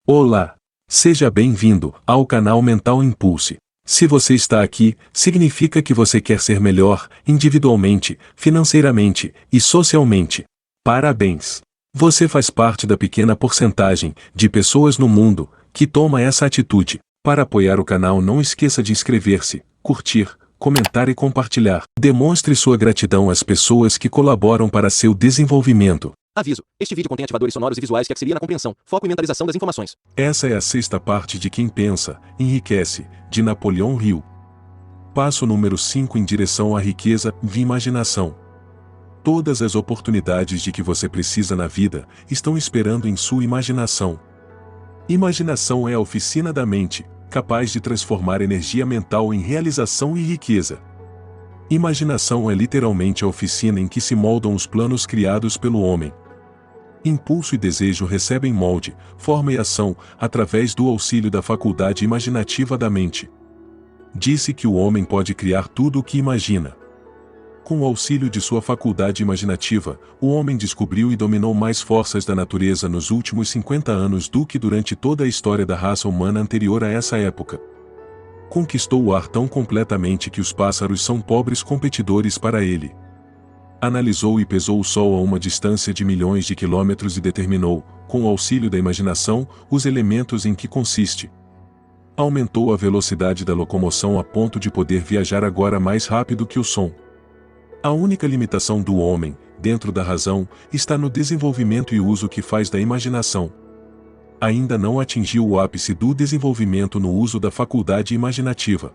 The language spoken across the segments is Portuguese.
Olá! Seja bem-vindo ao canal Mental Impulse. Se você está aqui, significa que você quer ser melhor, individualmente, financeiramente e socialmente. Parabéns! Você faz parte da pequena porcentagem de pessoas no mundo que toma essa atitude. Para apoiar o canal, não esqueça de inscrever-se, curtir, comentar e compartilhar. Demonstre sua gratidão às pessoas que colaboram para seu desenvolvimento. Aviso: este vídeo contém ativadores sonoros e visuais que auxiliam na compreensão, foco e mentalização das informações. Essa é a sexta parte de Quem Pensa, Enriquece, de Napoleão Hill. Passo número 5 em direção à riqueza de imaginação. Todas as oportunidades de que você precisa na vida estão esperando em sua imaginação. Imaginação é a oficina da mente, capaz de transformar energia mental em realização e riqueza. Imaginação é literalmente a oficina em que se moldam os planos criados pelo homem. Impulso e desejo recebem molde, forma e ação, através do auxílio da faculdade imaginativa da mente. Disse que o homem pode criar tudo o que imagina. Com o auxílio de sua faculdade imaginativa, o homem descobriu e dominou mais forças da natureza nos últimos 50 anos do que durante toda a história da raça humana anterior a essa época. Conquistou o ar tão completamente que os pássaros são pobres competidores para ele. Analisou e pesou o Sol a uma distância de milhões de quilômetros e determinou, com o auxílio da imaginação, os elementos em que consiste. Aumentou a velocidade da locomoção a ponto de poder viajar agora mais rápido que o som. A única limitação do homem, dentro da razão, está no desenvolvimento e uso que faz da imaginação. Ainda não atingiu o ápice do desenvolvimento no uso da faculdade imaginativa.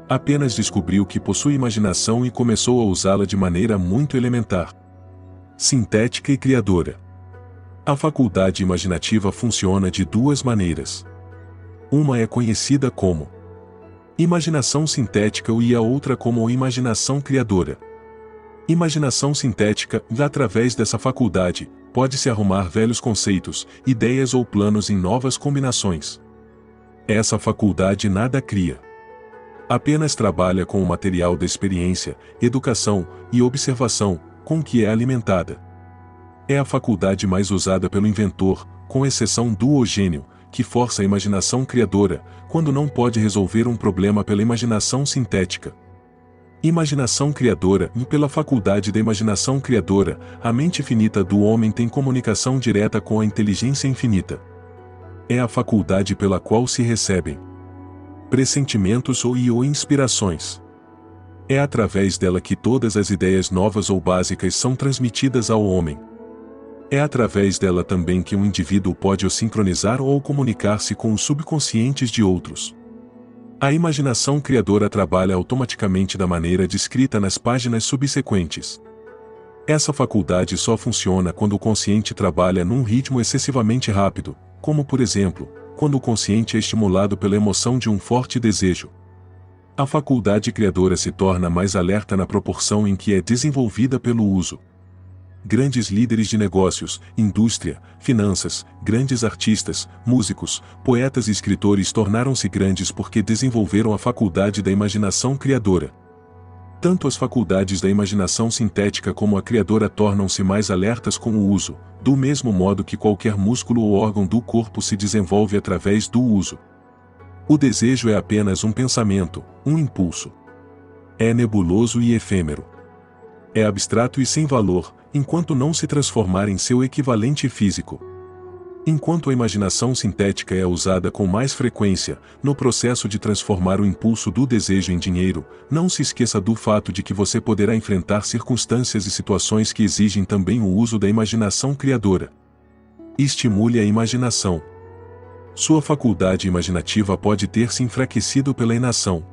Apenas descobriu que possui imaginação e começou a usá-la de maneira muito elementar, sintética e criadora. A faculdade imaginativa funciona de duas maneiras. Uma é conhecida como imaginação sintética e a outra como imaginação criadora. Imaginação sintética, através dessa faculdade, pode-se arrumar velhos conceitos, ideias ou planos em novas combinações. Essa faculdade nada cria. Apenas trabalha com o material da experiência, educação e observação, com que é alimentada. É a faculdade mais usada pelo inventor, com exceção do gênio, que força a imaginação criadora, quando não pode resolver um problema pela imaginação sintética. Imaginação criadora, e pela faculdade da imaginação criadora, a mente finita do homem tem comunicação direta com a inteligência infinita. É a faculdade pela qual se recebem pressentimentos ou inspirações. É através dela que todas as ideias novas ou básicas são transmitidas ao homem. É através dela também que um indivíduo pode sincronizar ou comunicar-se com os subconscientes de outros. A imaginação criadora trabalha automaticamente da maneira descrita nas páginas subsequentes. Essa faculdade só funciona quando o consciente trabalha num ritmo excessivamente rápido, como por exemplo, quando o consciente é estimulado pela emoção de um forte desejo. A faculdade criadora se torna mais alerta na proporção em que é desenvolvida pelo uso. Grandes líderes de negócios, indústria, finanças, grandes artistas, músicos, poetas e escritores tornaram-se grandes porque desenvolveram a faculdade da imaginação criadora. Tanto as faculdades da imaginação sintética como a criadora tornam-se mais alertas com o uso, do mesmo modo que qualquer músculo ou órgão do corpo se desenvolve através do uso. O desejo é apenas um pensamento, um impulso. É nebuloso e efêmero. É abstrato e sem valor, enquanto não se transformar em seu equivalente físico. Enquanto a imaginação sintética é usada com mais frequência, no processo de transformar o impulso do desejo em dinheiro, não se esqueça do fato de que você poderá enfrentar circunstâncias e situações que exigem também o uso da imaginação criadora. Estimule a imaginação. Sua faculdade imaginativa pode ter se enfraquecido pela inação.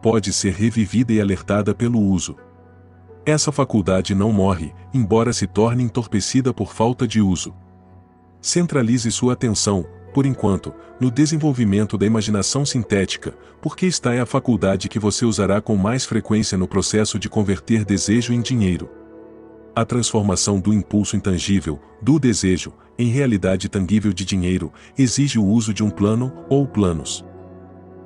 Pode ser revivida e alertada pelo uso. Essa faculdade não morre, embora se torne entorpecida por falta de uso. Centralize sua atenção, por enquanto, no desenvolvimento da imaginação sintética, porque esta é a faculdade que você usará com mais frequência no processo de converter desejo em dinheiro. A transformação do impulso intangível, do desejo, em realidade tangível de dinheiro, exige o uso de um plano ou planos.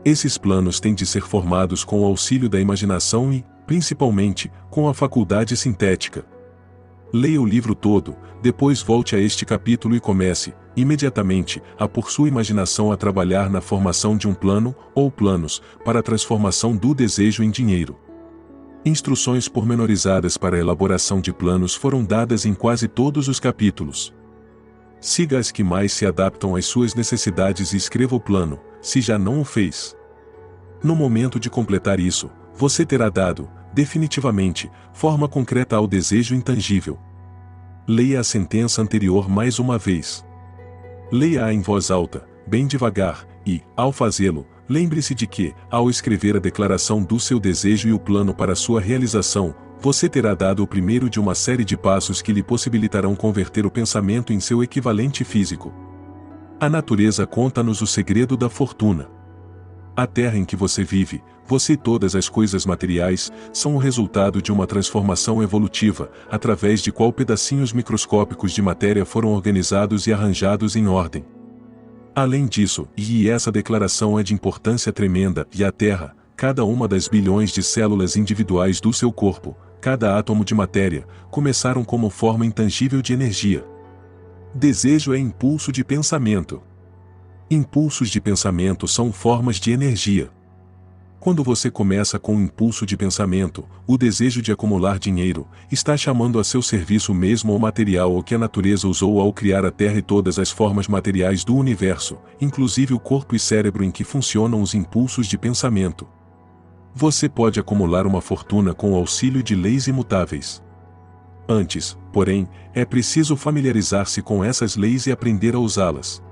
Esses planos têm de ser formados com o auxílio da imaginação e, principalmente, com a faculdade sintética. Leia o livro todo, depois volte a este capítulo e comece, imediatamente, a por sua imaginação a trabalhar na formação de um plano, ou planos, para a transformação do desejo em dinheiro. Instruções pormenorizadas para a elaboração de planos foram dadas em quase todos os capítulos. Siga as que mais se adaptam às suas necessidades e escreva o plano, se já não o fez. No momento de completar isso, você terá dado, definitivamente, forma concreta ao desejo intangível. Leia a sentença anterior mais uma vez. Leia-a em voz alta, bem devagar, e, ao fazê-lo, lembre-se de que, ao escrever a declaração do seu desejo e o plano para sua realização, você terá dado o primeiro de uma série de passos que lhe possibilitarão converter o pensamento em seu equivalente físico. A natureza conta-nos o segredo da fortuna. A terra em que você vive, você e todas as coisas materiais, são o resultado de uma transformação evolutiva, através de qual pedacinhos microscópicos de matéria foram organizados e arranjados em ordem. Além disso, e essa declaração é de importância tremenda, e a Terra, cada uma das bilhões de células individuais do seu corpo, cada átomo de matéria, começaram como forma intangível de energia. Desejo é impulso de pensamento. Impulsos de pensamento são formas de energia. Quando você começa com um impulso de pensamento, o desejo de acumular dinheiro, está chamando a seu serviço mesmo o material que a natureza usou ao criar a Terra e todas as formas materiais do universo, inclusive o corpo e cérebro em que funcionam os impulsos de pensamento. Você pode acumular uma fortuna com o auxílio de leis imutáveis. Antes, porém, é preciso familiarizar-se com essas leis e aprender a usá-las.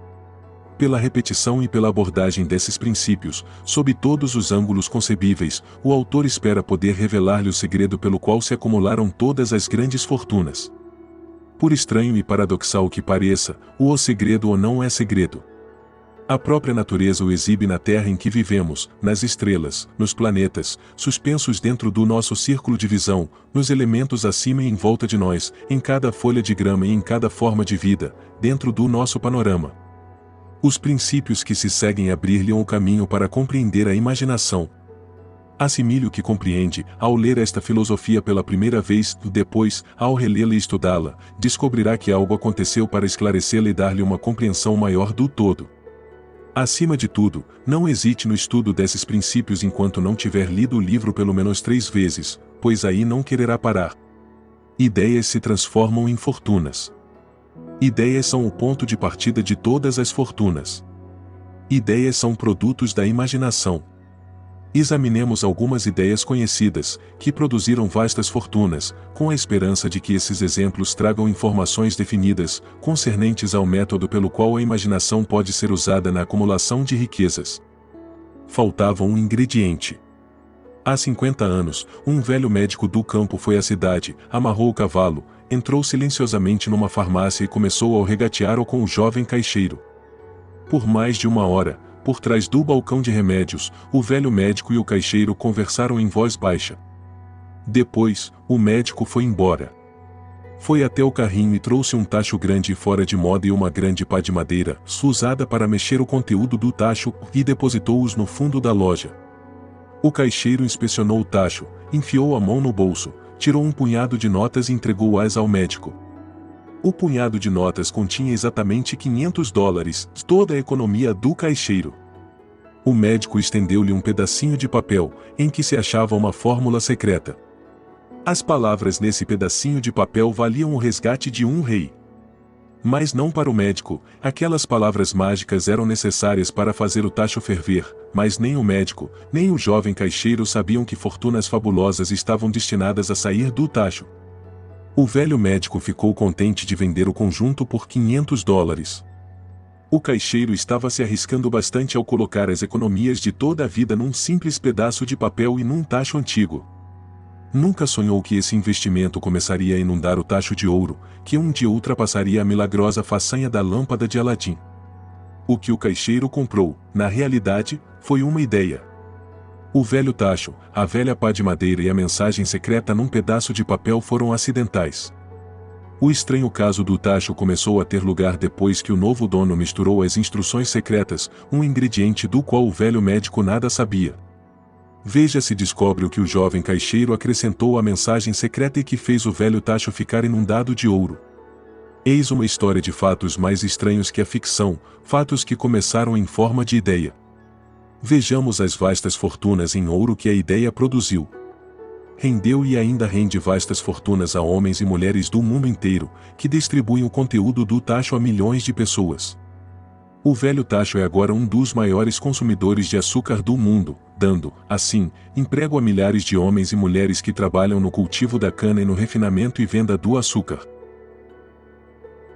Pela repetição e pela abordagem desses princípios, sob todos os ângulos concebíveis, o autor espera poder revelar-lhe o segredo pelo qual se acumularam todas as grandes fortunas. Por estranho e paradoxal que pareça, o segredo ou não é segredo. A própria natureza o exibe na Terra em que vivemos, nas estrelas, nos planetas, suspensos dentro do nosso círculo de visão, nos elementos acima e em volta de nós, em cada folha de grama e em cada forma de vida, dentro do nosso panorama. Os princípios que se seguem abrir-lhe o caminho para compreender a imaginação. Assimile o que compreende, ao ler esta filosofia pela primeira vez, depois, ao relê-la e estudá-la, descobrirá que algo aconteceu para esclarecê-la e dar-lhe uma compreensão maior do todo. Acima de tudo, não hesite no estudo desses princípios enquanto não tiver lido o livro pelo menos 3 vezes, pois aí não quererá parar. Ideias se transformam em fortunas. Ideias são o ponto de partida de todas as fortunas. Ideias são produtos da imaginação. Examinemos algumas ideias conhecidas, que produziram vastas fortunas, com a esperança de que esses exemplos tragam informações definidas, concernentes ao método pelo qual a imaginação pode ser usada na acumulação de riquezas. Faltava um ingrediente. Há 50 anos, um velho médico do campo foi à cidade, amarrou o cavalo, entrou silenciosamente numa farmácia e começou a regatear com o jovem caixeiro. Por mais de 1 hora, por trás do balcão de remédios, o velho médico e o caixeiro conversaram em voz baixa. Depois, o médico foi embora. Foi até o carrinho e trouxe um tacho grande e fora de moda e uma grande pá de madeira, usada para mexer o conteúdo do tacho, e depositou-os no fundo da loja. O caixeiro inspecionou o tacho, enfiou a mão no bolso, tirou um punhado de notas e entregou-as ao médico. O punhado de notas continha exatamente $500, toda a economia do caixeiro. O médico estendeu-lhe um pedacinho de papel, em que se achava uma fórmula secreta. As palavras nesse pedacinho de papel valiam o resgate de um rei. Mas não para o médico, aquelas palavras mágicas eram necessárias para fazer o tacho ferver, mas nem o médico, nem o jovem caixeiro sabiam que fortunas fabulosas estavam destinadas a sair do tacho. O velho médico ficou contente de vender o conjunto por $500. O caixeiro estava se arriscando bastante ao colocar as economias de toda a vida num simples pedaço de papel e num tacho antigo. Nunca sonhou que esse investimento começaria a inundar o tacho de ouro, que um dia ultrapassaria a milagrosa façanha da lâmpada de Aladim. O que o caixeiro comprou, na realidade, foi uma ideia. O velho tacho, a velha pá de madeira e a mensagem secreta num pedaço de papel foram acidentais. O estranho caso do tacho começou a ter lugar depois que o novo dono misturou as instruções secretas, um ingrediente do qual o velho médico nada sabia. Veja se descobre o que o jovem caixeiro acrescentou à mensagem secreta e que fez o velho tacho ficar inundado de ouro. Eis uma história de fatos mais estranhos que a ficção, fatos que começaram em forma de ideia. Vejamos as vastas fortunas em ouro que a ideia produziu. Rendeu e ainda rende vastas fortunas a homens e mulheres do mundo inteiro, que distribuem o conteúdo do tacho a milhões de pessoas. O velho tacho é agora um dos maiores consumidores de açúcar do mundo, dando, assim, emprego a milhares de homens e mulheres que trabalham no cultivo da cana e no refinamento e venda do açúcar.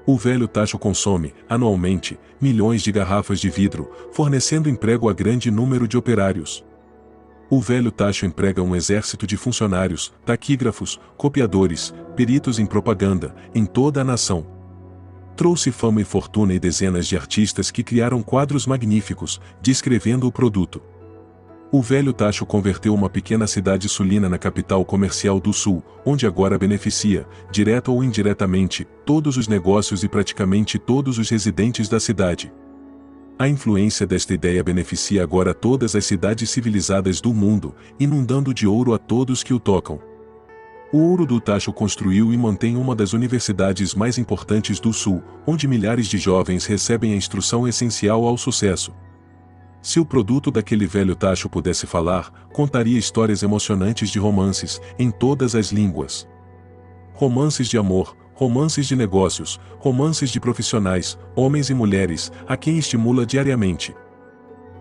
O velho tacho consome, anualmente, milhões de garrafas de vidro, fornecendo emprego a grande número de operários. O velho tacho emprega um exército de funcionários, taquígrafos, copiadores, peritos em propaganda, em toda a nação. Trouxe fama e fortuna e dezenas de artistas que criaram quadros magníficos, descrevendo o produto. O velho tacho converteu uma pequena cidade sulina na capital comercial do sul, onde agora beneficia, direta ou indiretamente, todos os negócios e praticamente todos os residentes da cidade. A influência desta ideia beneficia agora todas as cidades civilizadas do mundo, inundando de ouro a todos que o tocam. O ouro do tacho construiu e mantém uma das universidades mais importantes do sul, onde milhares de jovens recebem a instrução essencial ao sucesso. Se o produto daquele velho tacho pudesse falar, contaria histórias emocionantes de romances, em todas as línguas. Romances de amor, romances de negócios, romances de profissionais, homens e mulheres, a quem estimula diariamente.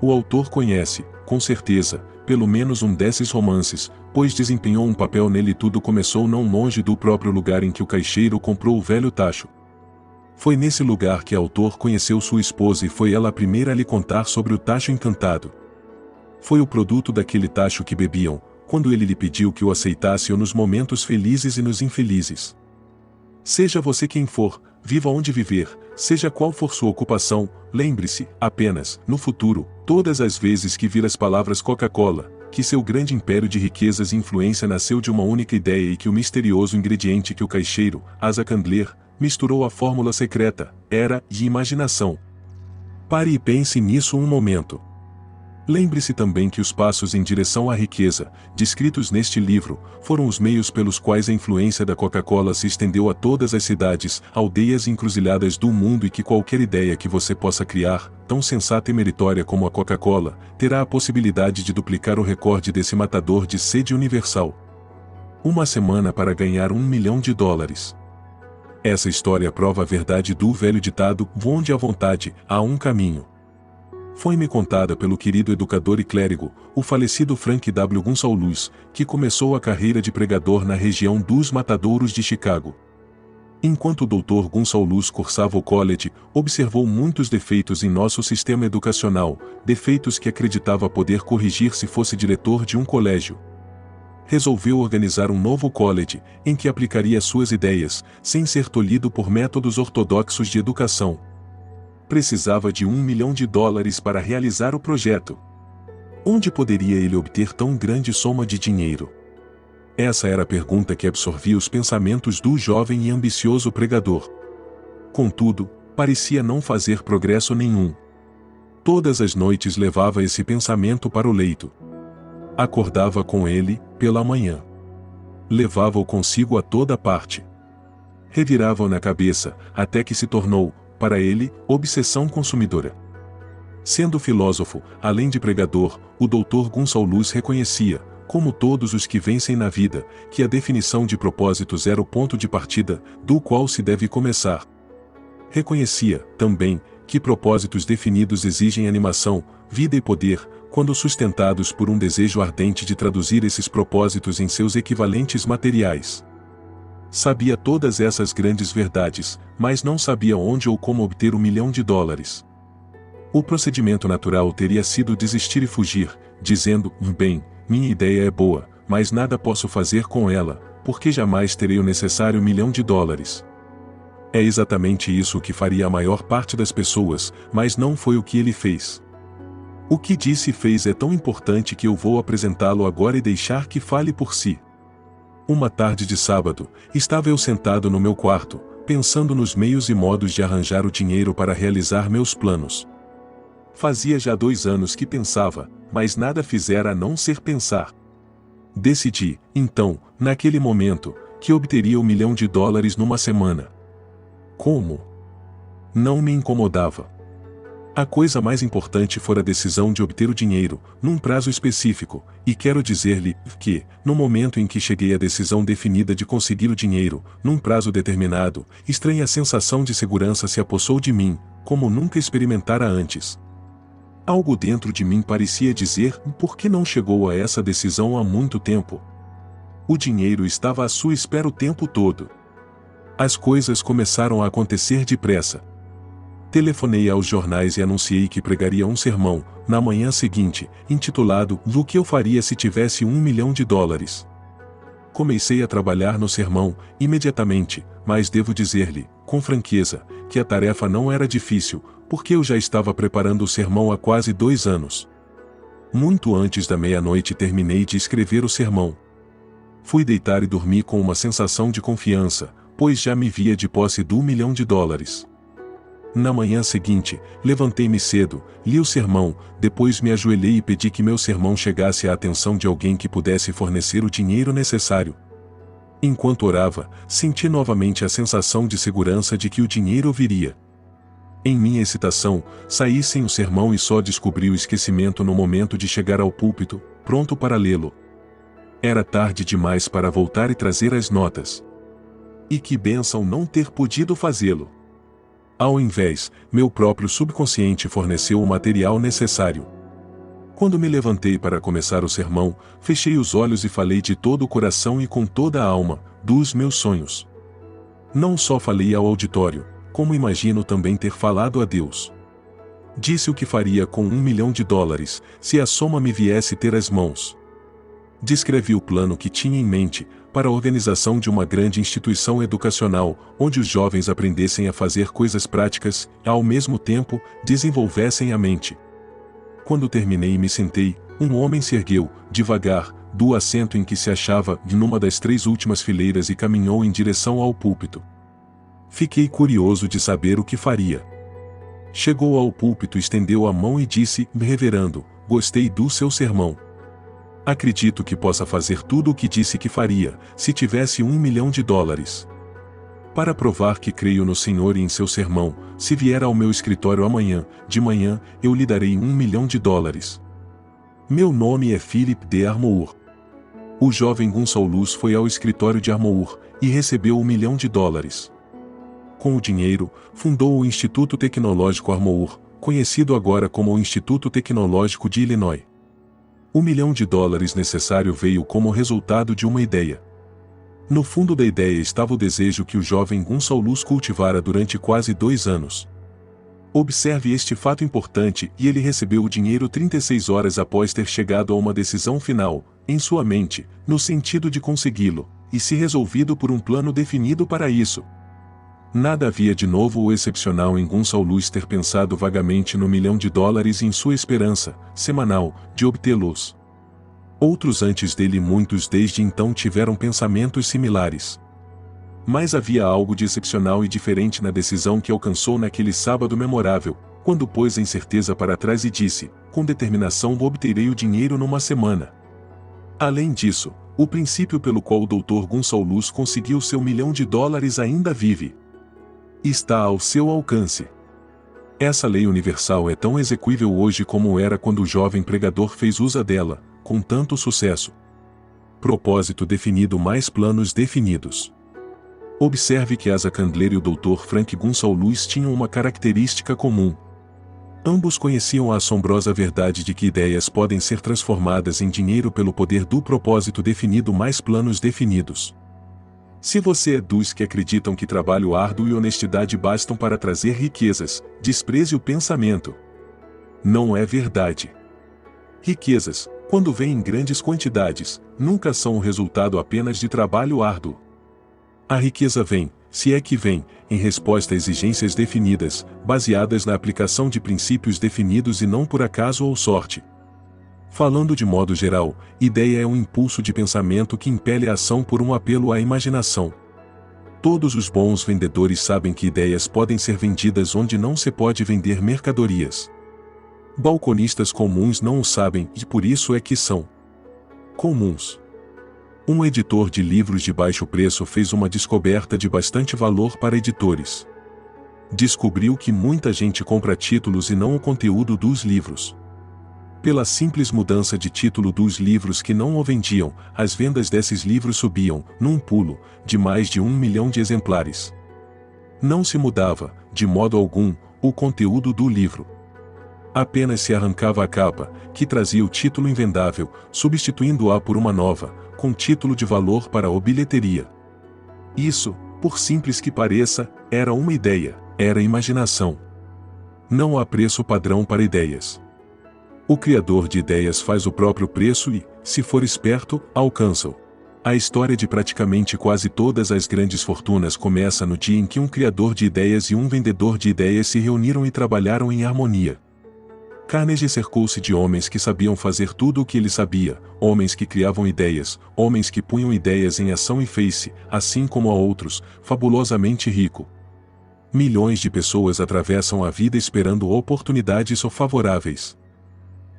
O autor conhece, com certeza, pelo menos um desses romances, pois desempenhou um papel nele e tudo começou não longe do próprio lugar em que o caixeiro comprou o velho tacho. Foi nesse lugar que o autor conheceu sua esposa e foi ela a primeira a lhe contar sobre o tacho encantado. Foi o produto daquele tacho que bebiam, quando ele lhe pediu que o aceitasse nos momentos felizes e nos infelizes. Seja você quem for, viva onde viver, seja qual for sua ocupação, lembre-se, apenas, no futuro, todas as vezes que vir as palavras Coca-Cola, que seu grande império de riquezas e influência nasceu de uma única ideia e que o misterioso ingrediente que o caixeiro, Asa Candler, misturou à fórmula secreta, era de imaginação. Pare e pense nisso um momento. Lembre-se também que os passos em direção à riqueza, descritos neste livro, foram os meios pelos quais a influência da Coca-Cola se estendeu a todas as cidades, aldeias e encruzilhadas do mundo e que qualquer ideia que você possa criar, tão sensata e meritória como a Coca-Cola, terá a possibilidade de duplicar o recorde desse matador de sede universal. Uma semana para ganhar $1 milhão. Essa história prova a verdade do velho ditado, onde há vontade, há um caminho. Foi-me contada pelo querido educador e clérigo, o falecido Frank W. Gonçalves, que começou a carreira de pregador na região dos Matadouros de Chicago. Enquanto o Dr. Gonçalves cursava o college, observou muitos defeitos em nosso sistema educacional, defeitos que acreditava poder corrigir se fosse diretor de um colégio. Resolveu organizar um novo college, em que aplicaria suas ideias, sem ser tolhido por métodos ortodoxos de educação. Precisava de $1 milhão para realizar o projeto. Onde poderia ele obter tão grande soma de dinheiro? Essa era a pergunta que absorvia os pensamentos do jovem e ambicioso pregador. Contudo, parecia não fazer progresso nenhum. Todas as noites levava esse pensamento para o leito. Acordava com ele, pela manhã. Levava-o consigo a toda parte. Revirava-o na cabeça, até que se tornou, para ele, obsessão consumidora. Sendo filósofo, além de pregador, o Dr. Gonçalves reconhecia, como todos os que vencem na vida, que a definição de propósitos era o ponto de partida, do qual se deve começar. Reconhecia, também, que propósitos definidos exigem animação, vida e poder, quando sustentados por um desejo ardente de traduzir esses propósitos em seus equivalentes materiais. Sabia todas essas grandes verdades, mas não sabia onde ou como obter $1 milhão. O procedimento natural teria sido desistir e fugir, dizendo, bem, minha ideia é boa, mas nada posso fazer com ela, porque jamais terei o necessário $1 milhão. É exatamente isso que faria a maior parte das pessoas, mas não foi o que ele fez. O que disse e fez é tão importante que eu vou apresentá-lo agora e deixar que fale por si. Uma tarde de sábado, estava eu sentado no meu quarto, pensando nos meios e modos de arranjar o dinheiro para realizar meus planos. Fazia já 2 anos que pensava, mas nada fizera a não ser pensar. Decidi, então, naquele momento, que obteria $1 milhão numa semana. Como? Não me incomodava. A coisa mais importante fora a decisão de obter o dinheiro, num prazo específico, e quero dizer-lhe que, no momento em que cheguei à decisão definida de conseguir o dinheiro, num prazo determinado, estranha sensação de segurança se apossou de mim, como nunca experimentara antes. Algo dentro de mim parecia dizer por que não chegou a essa decisão há muito tempo. O dinheiro estava à sua espera o tempo todo. As coisas começaram a acontecer depressa. Telefonei aos jornais e anunciei que pregaria um sermão, na manhã seguinte, intitulado "O que eu faria se tivesse $1 milhão". Comecei a trabalhar no sermão, imediatamente, mas devo dizer-lhe, com franqueza, que a tarefa não era difícil, porque eu já estava preparando o sermão há quase 2 anos. Muito antes da meia-noite terminei de escrever o sermão. Fui deitar e dormi com uma sensação de confiança, pois já me via de posse do $1 milhão. Na manhã seguinte, levantei-me cedo, li o sermão, depois me ajoelhei e pedi que meu sermão chegasse à atenção de alguém que pudesse fornecer o dinheiro necessário. Enquanto orava, senti novamente a sensação de segurança de que o dinheiro viria. Em minha excitação, saí sem o sermão e só descobri o esquecimento no momento de chegar ao púlpito, pronto para lê-lo. Era tarde demais para voltar e trazer as notas. E que bênção não ter podido fazê-lo! Ao invés, meu próprio subconsciente forneceu o material necessário. Quando me levantei para começar o sermão, fechei os olhos e falei de todo o coração e com toda a alma, dos meus sonhos. Não só falei ao auditório, como imagino também ter falado a Deus. Disse o que faria com $1 milhão, se a soma me viesse ter às mãos. Descrevi o plano que tinha em mente, para a organização de uma grande instituição educacional, onde os jovens aprendessem a fazer coisas práticas e, ao mesmo tempo, desenvolvessem a mente. Quando terminei e me sentei, um homem se ergueu, devagar, do assento em que se achava, numa das 3 últimas fileiras e caminhou em direção ao púlpito. Fiquei curioso de saber o que faria. Chegou ao púlpito, estendeu a mão e disse, reverendo, gostei do seu sermão. Acredito que possa fazer tudo o que disse que faria, se tivesse $1 milhão. Para provar que creio no Senhor e em seu sermão, se vier ao meu escritório amanhã, de manhã, eu lhe darei $1 milhão. Meu nome é Philip D. Armour. O jovem Gonçalves foi ao escritório de Armour, e recebeu $1 milhão. Com o dinheiro, fundou o Instituto Tecnológico Armour, conhecido agora como o Instituto Tecnológico de Illinois. $1 milhão necessário veio como resultado de uma ideia. No fundo da ideia estava o desejo que o jovem Gonçalves cultivara durante quase 2 anos. Observe este fato importante, e ele recebeu o dinheiro 36 horas após ter chegado a uma decisão final, em sua mente, no sentido de consegui-lo, e se resolvido por um plano definido para isso. Nada havia de novo ou excepcional em Gonçalves ter pensado vagamente no $1 milhão e em sua esperança, semanal, de obtê-los. Outros antes dele e muitos desde então tiveram pensamentos similares. Mas havia algo de excepcional e diferente na decisão que alcançou naquele sábado memorável, quando pôs a incerteza para trás e disse, com determinação obterei o dinheiro numa semana. Além disso, o princípio pelo qual o Dr. Gonçalves conseguiu seu $1 milhão ainda vive. Está ao seu alcance. Essa lei universal é tão execuível hoje como era quando o jovem pregador fez uso dela, com tanto sucesso. Propósito definido mais planos definidos. Observe que Asa Candler e o Dr. Frank Gonçalves tinham uma característica comum. Ambos conheciam a assombrosa verdade de que ideias podem ser transformadas em dinheiro pelo poder do propósito definido mais planos definidos. Se você é dos que acreditam que trabalho árduo e honestidade bastam para trazer riquezas, despreze o pensamento. Não é verdade. Riquezas, quando vêm em grandes quantidades, nunca são o resultado apenas de trabalho árduo. A riqueza vem, se é que vem, em resposta a exigências definidas, baseadas na aplicação de princípios definidos e não por acaso ou sorte. Falando de modo geral, ideia é um impulso de pensamento que impele a ação por um apelo à imaginação. Todos os bons vendedores sabem que ideias podem ser vendidas onde não se pode vender mercadorias. Balconistas comuns não o sabem e por isso é que são comuns. Um editor de livros de baixo preço fez uma descoberta de bastante valor para editores. Descobriu que muita gente compra títulos e não o conteúdo dos livros. Pela simples mudança de título dos livros que não o vendiam, as vendas desses livros subiam, num pulo, de mais de 1 milhão de exemplares. Não se mudava, de modo algum, o conteúdo do livro. Apenas se arrancava a capa, que trazia o título invendável, substituindo-a por uma nova, com título de valor para a bilheteria. Isso, por simples que pareça, era uma ideia, era imaginação. Não há preço padrão para ideias. O criador de ideias faz o próprio preço e, se for esperto, alcança-o. A história de praticamente quase todas as grandes fortunas começa no dia em que um criador de ideias e um vendedor de ideias se reuniram e trabalharam em harmonia. Carnegie cercou-se de homens que sabiam fazer tudo o que ele sabia, homens que criavam ideias, homens que punham ideias em ação e fez-se, assim como a outros, fabulosamente rico. Milhões de pessoas atravessam a vida esperando oportunidades favoráveis.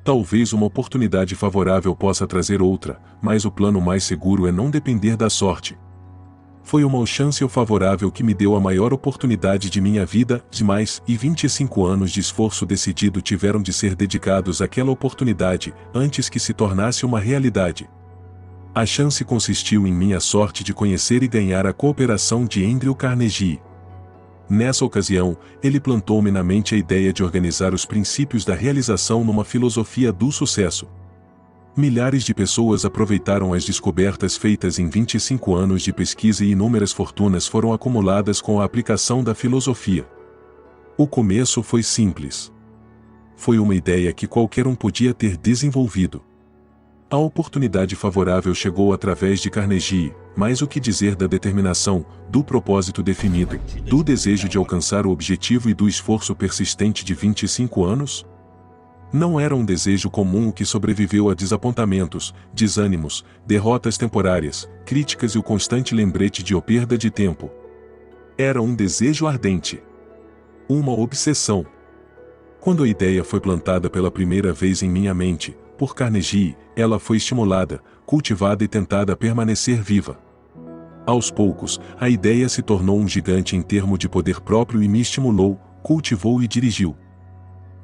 Talvez uma oportunidade favorável possa trazer outra, mas o plano mais seguro é não depender da sorte. Foi uma chance favorável que me deu a maior oportunidade de minha vida, de mais, e 25 anos de esforço decidido tiveram de ser dedicados àquela oportunidade, antes que se tornasse uma realidade. A chance consistiu em minha sorte de conhecer e ganhar a cooperação de Andrew Carnegie. Nessa ocasião, ele plantou-me na mente a ideia de organizar os princípios da realização numa filosofia do sucesso. Milhares de pessoas aproveitaram as descobertas feitas em 25 anos de pesquisa e inúmeras fortunas foram acumuladas com a aplicação da filosofia. O começo foi simples. Foi uma ideia que qualquer um podia ter desenvolvido. A oportunidade favorável chegou através de Carnegie, mas o que dizer da determinação, do propósito definido, do desejo de alcançar o objetivo e do esforço persistente de 25 anos? Não era um desejo comum que sobreviveu a desapontamentos, desânimos, derrotas temporárias, críticas e o constante lembrete de perda de tempo. Era um desejo ardente. Uma obsessão. Quando a ideia foi plantada pela primeira vez em minha mente, por Carnegie, ela foi estimulada, cultivada e tentada a permanecer viva. Aos poucos, a ideia se tornou um gigante em termos de poder próprio e me estimulou, cultivou e dirigiu.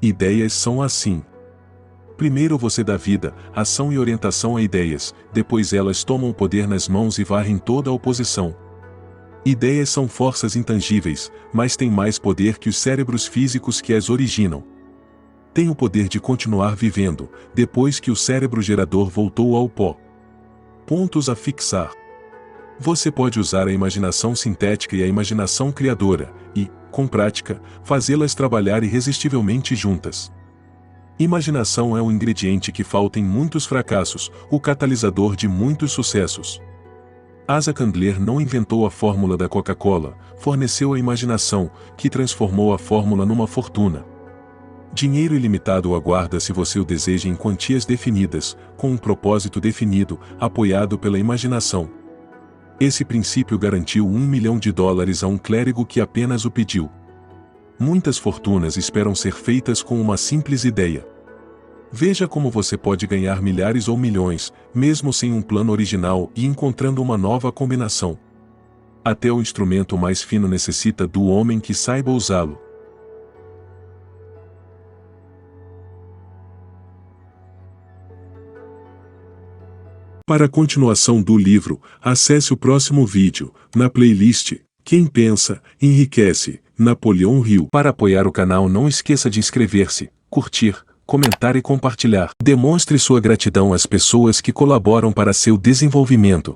Ideias são assim. Primeiro você dá vida, ação e orientação a ideias, depois elas tomam o poder nas mãos e varrem toda a oposição. Ideias são forças intangíveis, mas têm mais poder que os cérebros físicos que as originam. Tem o poder de continuar vivendo, depois que o cérebro gerador voltou ao pó. Pontos a fixar. Você pode usar a imaginação sintética e a imaginação criadora, e, com prática, fazê-las trabalhar irresistivelmente juntas. Imaginação é um ingrediente que falta em muitos fracassos, o catalisador de muitos sucessos. Asa Candler não inventou a fórmula da Coca-Cola, forneceu a imaginação, que transformou a fórmula numa fortuna. Dinheiro ilimitado o aguarda se você o deseja em quantias definidas, com um propósito definido, apoiado pela imaginação. Esse princípio garantiu $1 milhão a um clérigo que apenas o pediu. Muitas fortunas esperam ser feitas com uma simples ideia. Veja como você pode ganhar milhares ou milhões, mesmo sem um plano original e encontrando uma nova combinação. Até o instrumento mais fino necessita do homem que saiba usá-lo. Para a continuação do livro, acesse o próximo vídeo, na playlist Quem Pensa, Enriquece, Napoleão Hill. Para apoiar o canal não esqueça de inscrever-se, curtir, comentar e compartilhar. Demonstre sua gratidão às pessoas que colaboram para seu desenvolvimento.